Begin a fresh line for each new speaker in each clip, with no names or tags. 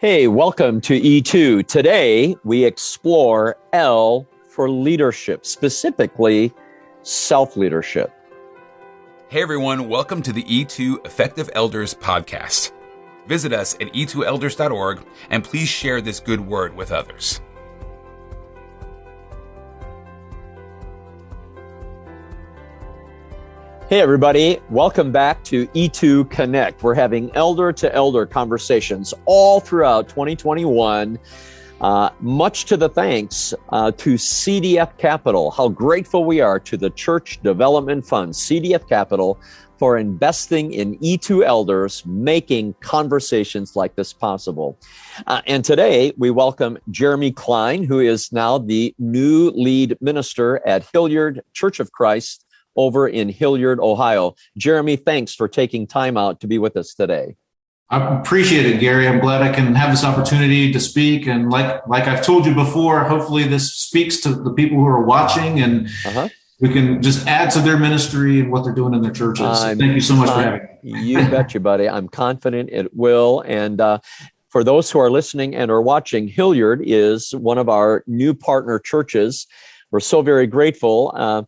Hey, welcome to E2. Today, we explore L for leadership, specifically self-leadership.
Hey everyone, welcome to the E2 Effective Elders podcast. Visit us at e2elders.org and please share this good word with others.
Hey everybody, welcome back to E2 Connect. We're having elder-to-elder conversations all throughout 2021. Much to the thanks to CDF Capital. How grateful we are to the Church Development Fund, CDF Capital, for investing in E2 elders, making conversations like this possible. And today we welcome Jeremy Klein, who is now the new lead minister at Hilliard Church of Christ over in Hilliard, Ohio. Jeremy, thanks for taking time out to be with us today.
I appreciate it, Gary. I'm glad I can have this opportunity to speak. And like I've told you before, hopefully this speaks to the people who are watching and we can just add to their ministry and what they're doing in their churches. Thank you so much for having me.
You betcha, buddy. I'm confident it will. And for those who are listening and are watching, Hilliard is one of our new partner churches. We're so very grateful.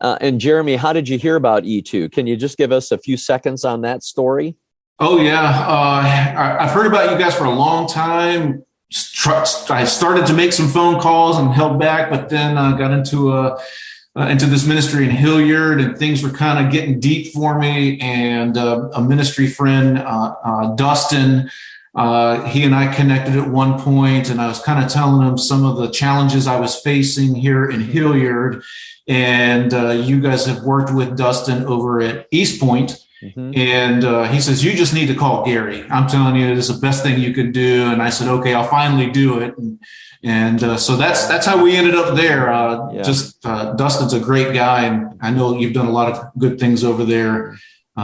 And Jeremy, how did you hear about E2? Can you just give us a few seconds on that story?
Oh, yeah. I've heard about you guys for a long time. I started to make some phone calls and held back, but then got into this ministry in Hilliard, and things were kind of getting deep for me. And a ministry friend, Dustin, he and I connected at one point, and I was kind of telling him some of the challenges I was facing here in Hilliard. And you guys have worked with Dustin over at East Point. Mm-hmm. And he says, you just need to call Gary. I'm telling you, it's the best thing you could do. And I said, okay, I'll finally do it. And so that's how we ended up there. Dustin's a great guy. And I know you've done a lot of good things over there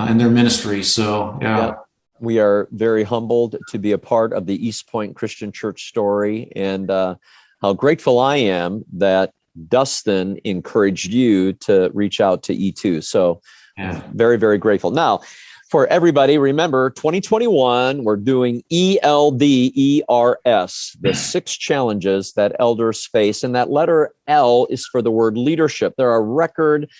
in their ministry. So, yeah.
We are very humbled to be a part of the East Point Christian Church story. And how grateful I am that Dustin encouraged you to reach out to E2. So very, very grateful. Now, for everybody, remember 2021, we're doing ELDERS, the 6 challenges that elders face. And that letter L is for the word leadership. There are record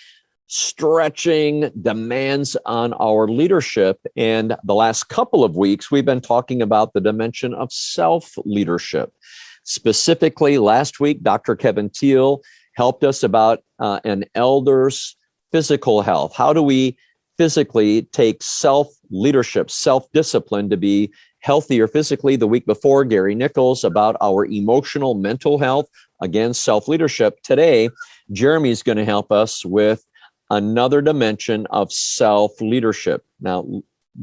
stretching demands on our leadership. And the last couple of weeks, we've been talking about the dimension of self-leadership. Specifically, last week, Dr. Kevin Thiel helped us about an elder's physical health. How do we physically take self-leadership, self-discipline to be healthier physically? The week before, Gary Nichols about our emotional, mental health. Again, self-leadership. Today, Jeremy's going to help us with another dimension of self-leadership. Now,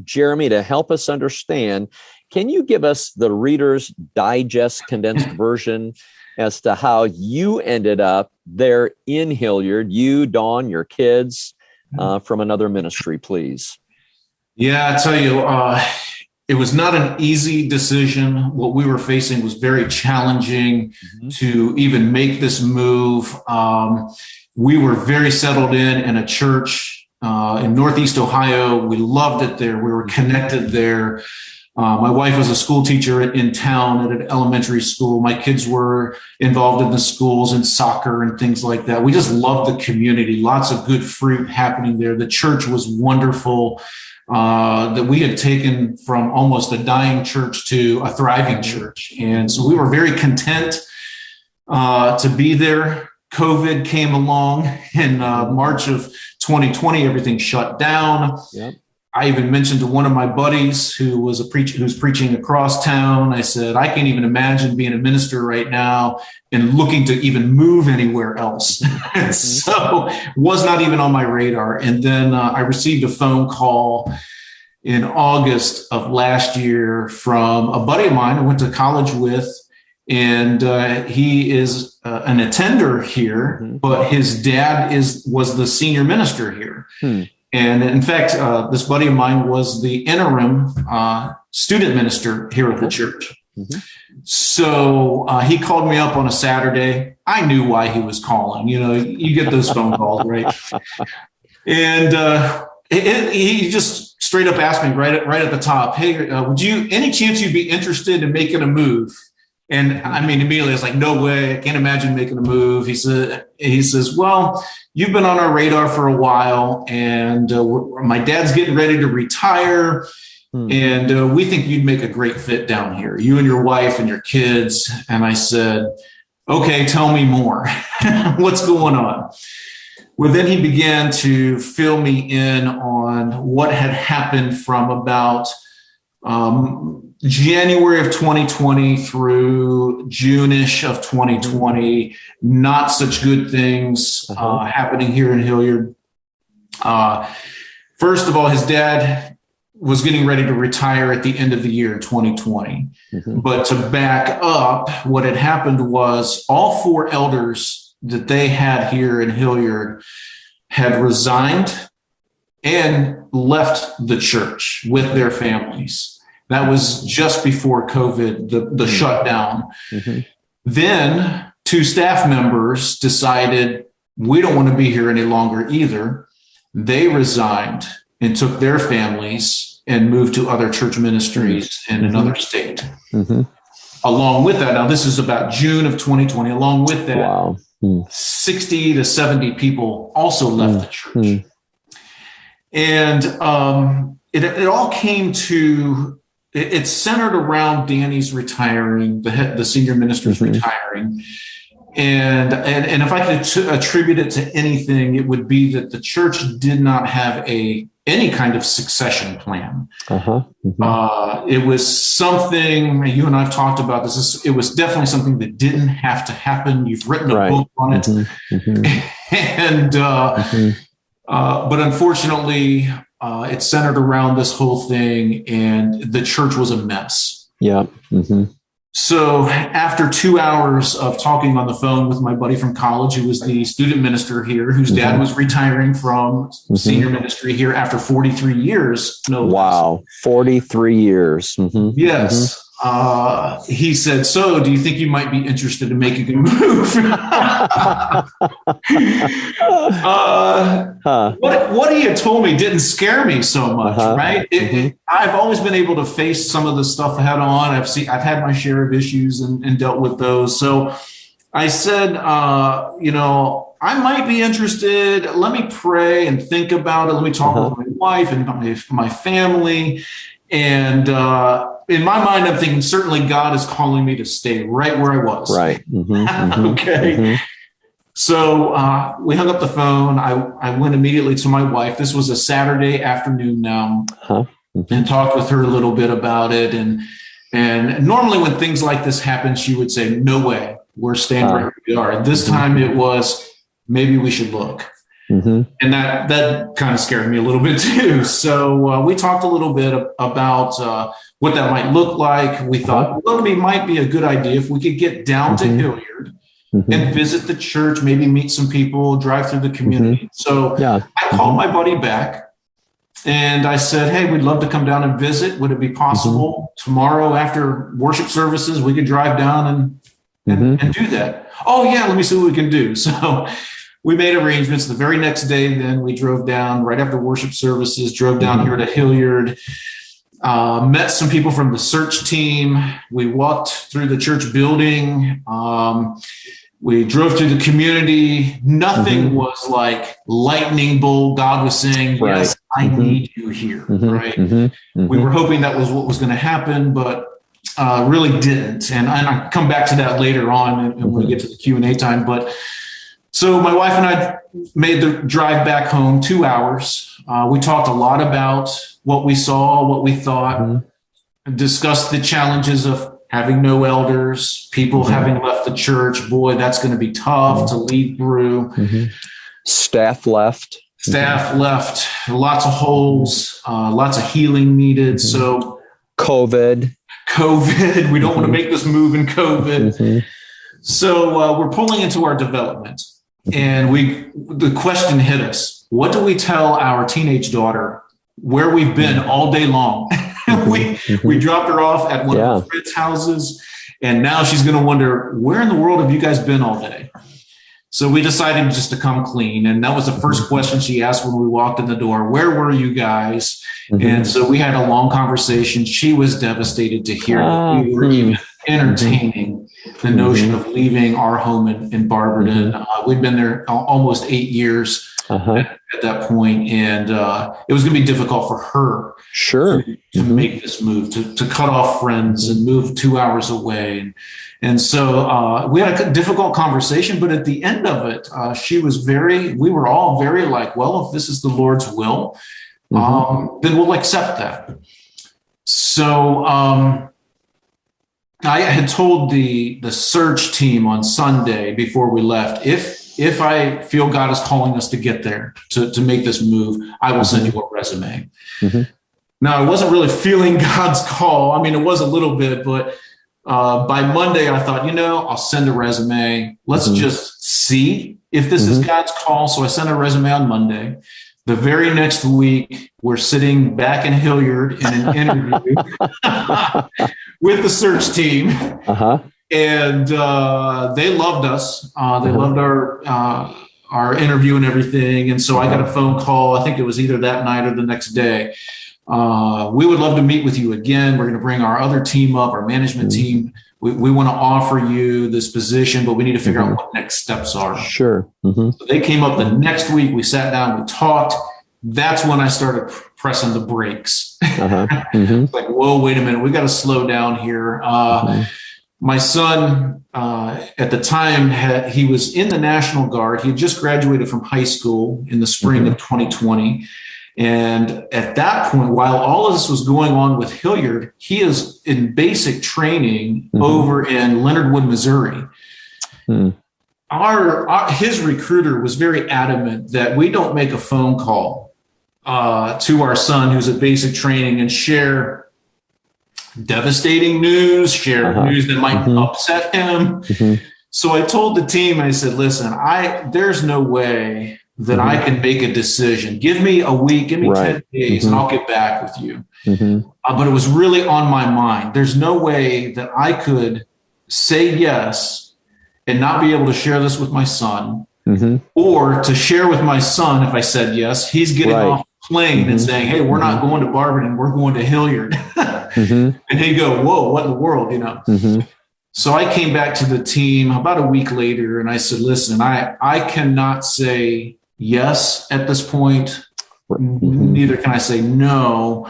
Jeremy, to help us understand, can you give us the Reader's Digest condensed version as to how you ended up there in Hilliard, you, Dawn, your kids, from another ministry, please?
Yeah, I tell you, it was not an easy decision. What we were facing was very challenging to even make this move. We were very settled in a church in Northeast Ohio. We loved it there. We were connected there. My wife was a school teacher in town at an elementary school. My kids were involved in the schools and soccer and things like that. We just loved the community. Lots of good fruit happening there. The church was wonderful. That we had taken from almost a dying church to a thriving church. And so we were very content to be there. COVID came along in March of 2020. Everything shut down. Yep. I even mentioned to one of my buddies who's preaching across town. I said, I can't even imagine being a minister right now and looking to even move anywhere else. So was not even on my radar. And then I received a phone call in August of last year from a buddy of mine I went to college with. And he is an attender here, but his dad was the senior minister here. And in fact, this buddy of mine was the interim student minister here at the church. So he called me up on a Saturday. I knew why he was calling. You know, you get those phone calls, right? And he just straight up asked me right at the top, hey, any chance you'd be interested in making a move? And I mean, immediately I was like, no way, I can't imagine making a move. He says, well, you've been on our radar for a while, and my dad's getting ready to retire. And we think you'd make a great fit down here, you and your wife and your kids. And I said, okay, tell me more. What's going on? Well, then he began to fill me in on what had happened from about January of 2020 through June-ish of 2020. Not such good things happening here in Hilliard. First of all, his dad was getting ready to retire at the end of the year in 2020. But to back up, what had happened was all 4 elders that they had here in Hilliard had resigned and left the church with their families. That was just before COVID, the shutdown. Then 2 staff members decided, we don't want to be here any longer either. They resigned and took their families and moved to other church ministries in another state. Along with that, now this is about June of 2020, along with that, 60 to 70 people also left the church. And it all came to, it's centered around Danny's retiring, the senior minister's retiring. And if I could attribute it to anything, it would be that the church did not have any kind of succession plan. It was something, you and I have talked about this, it was definitely something that didn't have to happen. You've written a book on it. And but unfortunately, it centered around this whole thing, and the church was a mess. So after 2 hours of talking on the phone with my buddy from college, who was the student minister here, whose dad was retiring from senior ministry here after 43 years.
Wow, 43 years.
Yes. He said, so do you think you might be interested in making a move? What he had told me didn't scare me so much, right? I've always been able to face some of the stuff head on. I've had my share of issues and dealt with those. So I said, I might be interested. Let me pray and think about it. Let me talk with my wife and my family. And in my mind, I'm thinking, certainly God is calling me to stay right where I was.
Right.
Okay. So we hung up the phone. I went immediately to my wife. This was a Saturday afternoon now, and talked with her a little bit about it. And normally when things like this happen, she would say, no way, we're staying right where we are. And this time it was, maybe we should look. And that kind of scared me a little bit too. So we talked a little bit about what that might look like. We thought, well, it might be a good idea if we could get down to Hilliard and visit the church, maybe meet some people, drive through the community. So I called my buddy back and I said, hey, we'd love to come down and visit. Would it be possible tomorrow after worship services, we could drive down and do that? Oh yeah, let me see what we can do. So we made arrangements. The very next day, then we drove down right after worship services, drove down here to Hilliard, met some people from the search team. We walked through the church building. We drove through the community. Nothing was like lightning bolt. God was saying, yes, I need you here. Right. We were hoping that was what was going to happen, but really didn't. And I'll come back to that later on and when we get to the Q&A time. But so my wife and I made the drive back home 2 hours. We talked a lot about what we saw, what we thought, discussed the challenges of having no elders, people having left the church. Boy, that's going to be tough to lead through.
Staff left.
Lots of holes, lots of healing needed. So
COVID.
We don't want to make this move in COVID. So we're pulling into our development. And the question hit us. What do we tell our teenage daughter where we've been all day long? We dropped her off at one of her friends' houses, and now she's going to wonder, where in the world have you guys been all day? So we decided just to come clean. And that was the first question she asked when we walked in the door. Where were you guys? And so we had a long conversation. She was devastated to hear that we were even entertaining the notion of leaving our home in Barberton. We'd been there almost 8 years at that point, and it was going to be difficult for her to make this move, to cut off friends and move 2 hours away. And so we had a difficult conversation, but at the end of it, we were all very like, well, if this is the Lord's will, then we'll accept that. So I had told the search team on Sunday before we left, if I feel God is calling us to get there, to make this move, I will send you a resume. Now, I wasn't really feeling God's call. I mean, it was a little bit, but by Monday, I thought, I'll send a resume. Let's just see if this is God's call. So I sent a resume on Monday. The very next week, we're sitting back in Hilliard in an interview with the search team. And they loved us. They loved our interview and everything. And so I got a phone call. I think it was either that night or the next day. We would love to meet with you again. We're going to bring our other team up, our management team. We want to offer you this position, but we need to figure out what next steps are.
Sure.
So they came up the next week. We sat down, we talked. That's when I started pressing the brakes. Like, whoa, wait a minute. We got to slow down here. My son, at the time, he was in the National Guard. He had just graduated from high school in the spring of 2020. And at that point, while all of this was going on with Hilliard, he is in basic training over in Leonard Wood, Missouri. His recruiter was very adamant that we don't make a phone call to our son who's at basic training and share devastating news, news that might upset him. So I told the team, I said, listen, there's no way that I can make a decision. Give me a week, give me 10 days, and I'll get back with you. But it was really on my mind. There's no way that I could say yes and not be able to share this with my son, or to share with my son, if I said yes, he's getting off the plane and saying, hey, we're not going to Barberton, we're going to Hilliard. And he'd go, whoa, what in the world, So I came back to the team about a week later and I said, listen, I cannot say yes at this point. Neither can I say no.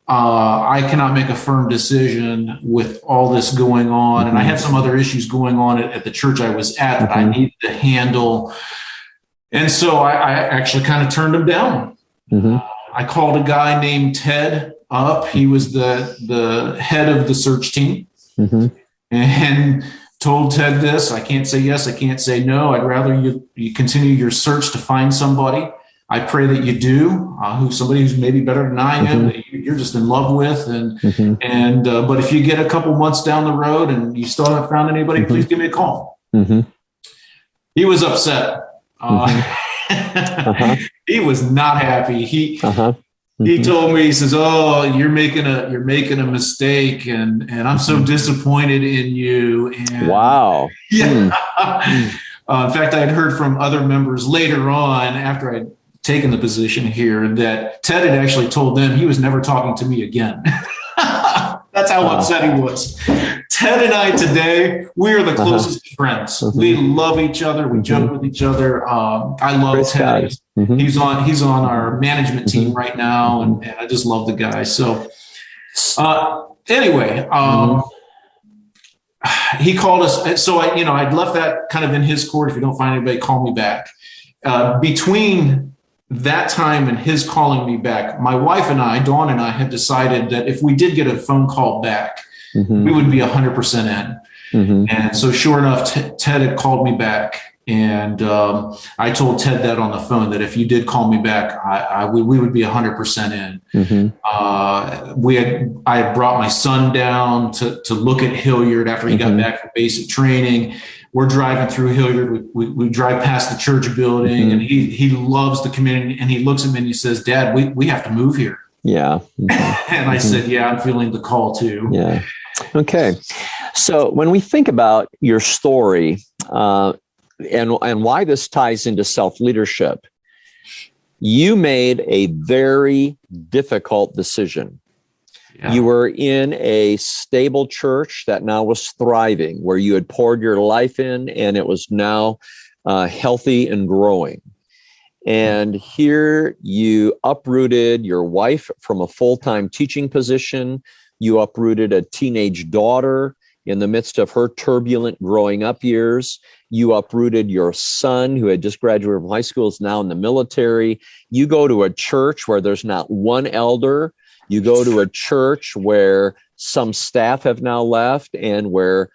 I cannot make a firm decision with all this going on. And I had some other issues going on at the church I was at that I needed to handle. And so I actually kind of turned him down. I called a guy named Ted up. He was the head of the search team. And told Ted this: I can't say yes, I can't say no. I'd rather you continue your search to find somebody. I pray that you do, somebody who's maybe better than I am, that you're just in love with. But if you get a couple months down the road and you still haven't found anybody, please give me a call. He was upset. He was not happy. He told me, he says, "Oh, you're making a mistake, and I'm so disappointed in you." And
wow.
Yeah. In fact, I had heard from other members later on after I'd taken the position here that Ted had actually told them he was never talking to me again. That's how upset he was. Ted and I today, we are the closest friends. We love each other. We joke with each other. I love
Praise
Ted.
God.
He's on our management team right now, and I just love the guy. So anyway, he called us. So I'd left that kind of in his court. If you don't find anybody, call me back. Between that time and his calling me back, my wife and I, Dawn and I, had decided that if we did get a phone call back, we would be 100% in. And so sure enough, Ted had called me back. And I told Ted that on the phone, that if you did call me back, we would be 100% in. I had brought my son down to look at Hilliard after he got back from basic training. We're driving through Hilliard. We drive past the church building, and he loves the community. And he looks at me and he says, "Dad, we have to move here." Yeah. And I said, "Yeah, I'm feeling the call too."
Yeah. Okay. So when we think about your story, and why this ties into self-leadership. You made a very difficult decision. Yeah. You were in a stable church that now was thriving, where you had poured your life in, and it was now healthy and growing. And here you uprooted your wife from a full-time teaching position. You uprooted a teenage daughter in the midst of her turbulent growing up years. You uprooted your son, who had just graduated from high school, is now in the military. You go to a church where there's not one elder. You go to a church where some staff have now left, and where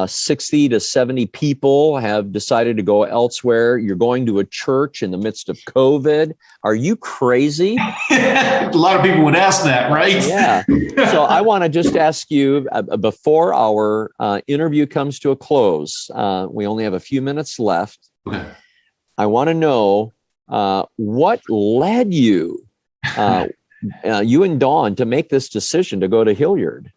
60 to 70 people have decided to go elsewhere. You're going to a church in the midst of COVID. Are you crazy?
A lot of people would ask that, right?
Yeah. So I want to just ask you, before our interview comes to a close, we only have a few minutes left.
Okay.
I want to know what led you, you and Dawn, to make this decision to go to Hilliard.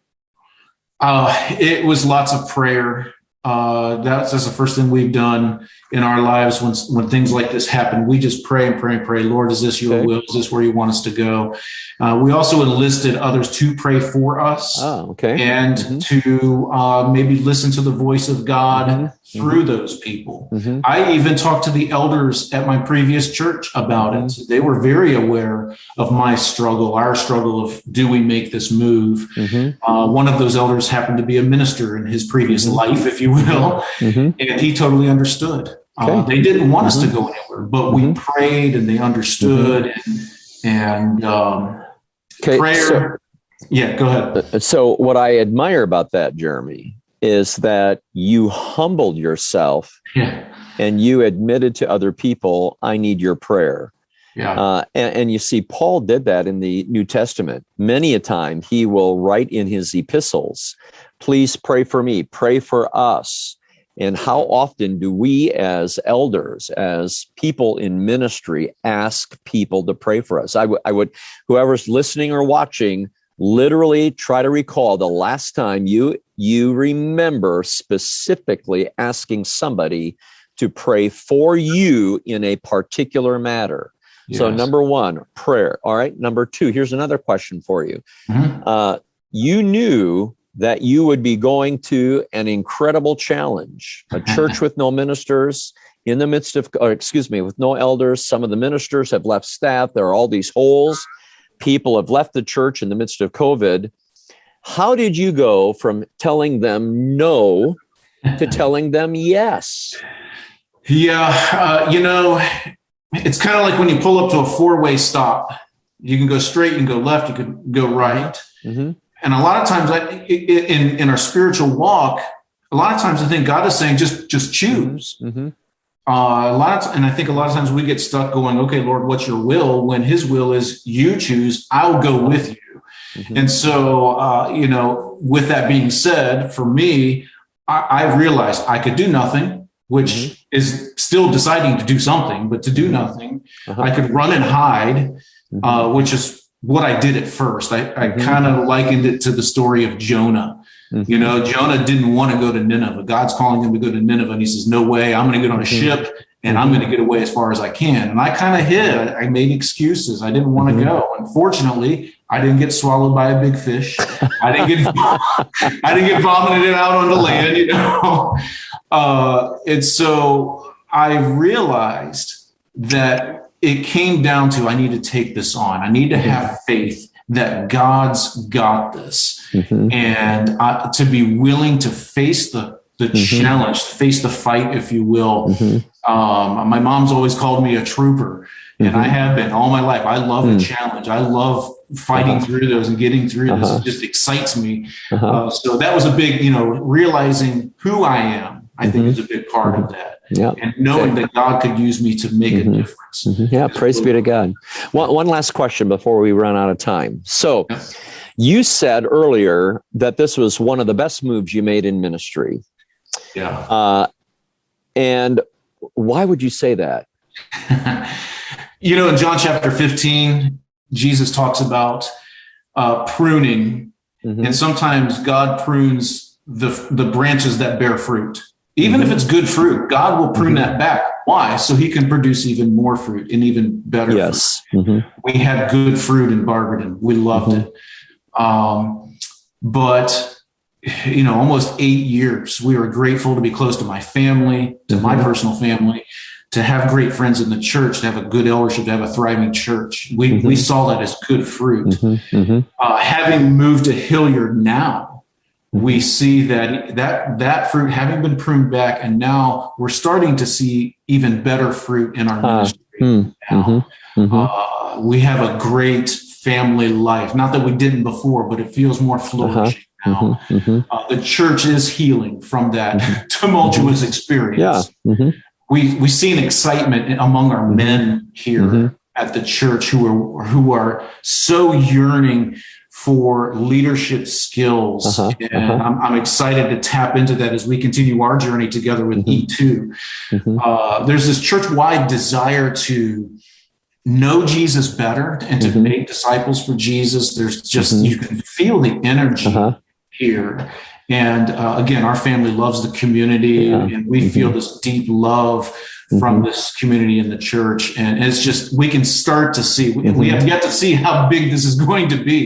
It was lots of prayer. That's the first thing we've done in our lives when things like this happen. We just pray and pray and pray. Lord, is this your will? Is this where you want us to go? We also enlisted others to pray for us. And to maybe listen to the voice of God through those people. I even talked to the elders at my previous church about it. They were very aware of my struggle, our struggle of, do we make this move? One of those elders happened to be a minister in his previous life, if you will, and he totally understood. They didn't want us to go anywhere, but we prayed, and they understood. And prayer. Yeah, go ahead.
So what I admire about that, Jeremy, is that you humbled yourself and you admitted to other people, I need your prayer. And you see, Paul did that in the New Testament. Many a time he will write in his epistles, please pray for me, pray for us. And how often do we as elders, as people in ministry, ask people to pray for us? I would, whoever's listening or watching, literally try to recall the last time you remember specifically asking somebody to pray for you in a particular matter. Yes. So number one, prayer. All right. Number two, here's another question for you. You knew that you would be going to an incredible challenge, a church with no ministers, in the midst of, with no elders. Some of the ministers have left staff. There are all these holes. People have left the church in the midst of COVID. How did you go from telling them no to telling them yes?
Yeah, it's kind of like when you pull up to a four-way stop. You can go straight, you can go left, you can go right. And a lot of times in our spiritual walk, a lot of times I think God is saying, just choose. And I think a lot of times we get stuck going, okay, Lord, what's your will? When his will is you choose, I'll go with you. And so, with that being said, for me, I realized I could do nothing, which is still deciding to do something, but to do nothing, I could run and hide, which is what I did at first. I kind of likened it to the story of Jonah. Jonah didn't want to go to Nineveh. God's calling him to go to Nineveh. And he says, no way, I'm going to get on a ship and I'm going to get away as far as I can. And I kind of hid. I made excuses. I didn't want to go. Unfortunately, I didn't get swallowed by a big fish. I didn't get vomited out on the land, and so I realized that it came down to, I need to take this on. I need to have faith that God's got this, and to be willing to face the challenge, face the fight, if you will. My mom's always called me a trooper, and I have been all my life. I love a challenge. I love fighting through those and getting through this. It just excites me. So that was a big, realizing who I am, I think is a big part of that. And knowing that God could use me to make a difference.
Yeah, praise be to God. One last question before we run out of time. So you said earlier that this was one of the best moves you made in ministry. And why would you say that?
In John chapter 15, Jesus talks about pruning. And sometimes God prunes the branches that bear fruit. Even if it's good fruit, God will prune that back. Why? So he can produce even more fruit and even better fruit. We had good fruit in Barberton. We loved it. But, almost 8 years, we were grateful to be close to my family, to my personal family, to have great friends in the church, to have a good eldership, to have a thriving church. We saw that as good fruit. Having moved to Hilliard now, we see that fruit having been pruned back, and now we're starting to see even better fruit in our ministry. We have a great family life. Not that we didn't before, but it feels more flourishing now. The church is healing from that tumultuous experience. We see an excitement among our men here at the church who are so yearning for leadership skills. And I'm excited to tap into that as we continue our journey together with E2. There's this church-wide desire to know Jesus better and to make disciples for Jesus. There's just, you can feel the energy here. And again, our family loves the community, and we feel this deep love from this community in the church. And it's just, we can start to see, we have yet to see how big this is going to be.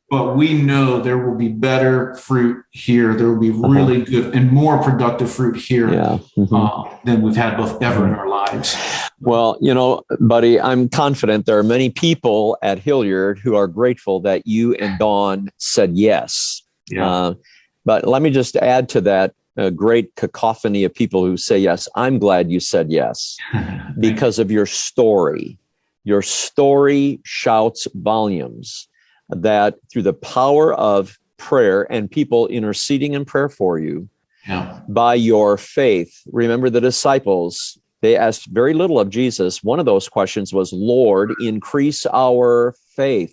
But we know there will be better fruit here. There will be really good and more productive fruit here than we've had ever in our lives.
Well, buddy, I'm confident there are many people at Hilliard who are grateful that you and Dawn said yes. But let me just add to that great cacophony of people who say yes. I'm glad you said yes because of your story. Your story shouts volumes. That through the power of prayer and people interceding in prayer for you, by your faith, remember the disciples, they asked very little of Jesus. One of those questions was, Lord, increase our faith.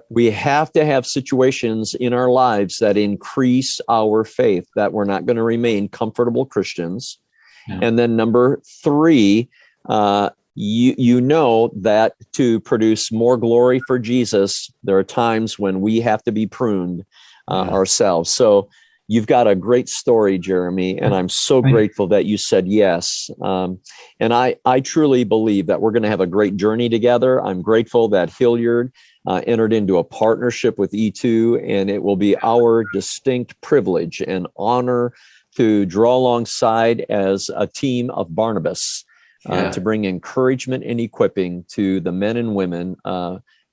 We have to have situations in our lives that increase our faith, that we're not going to remain comfortable Christians. And then number 3, you know that to produce more glory for Jesus, there are times when we have to be pruned ourselves. So you've got a great story, Jeremy, and I'm so grateful that you said yes. And I truly believe that we're going to have a great journey together. I'm grateful that Hilliard entered into a partnership with E2, and it will be our distinct privilege and honor to draw alongside as a team of Barnabas. To bring encouragement and equipping to the men and women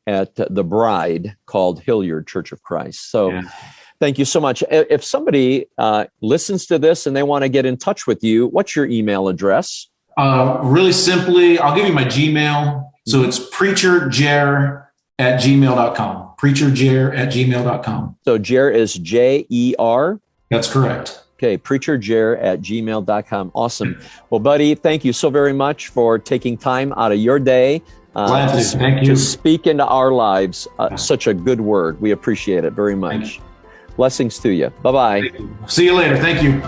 at the bride called Hilliard Church of Christ. So thank you so much. If somebody listens to this and they want to get in touch with you, what's your email address?
Really simply, I'll give you my Gmail. So it's preacherjer@gmail.com. preacherjer@gmail.com.
So Jer is J-E-R?
That's correct.
Okay, preacherjer@gmail.com. Awesome. Well, buddy, thank you so very much for taking time out of your day
Thank you.
to speak into our lives. Such a good word. We appreciate it very much. Blessings to you. Bye-bye.
See you later. Thank you.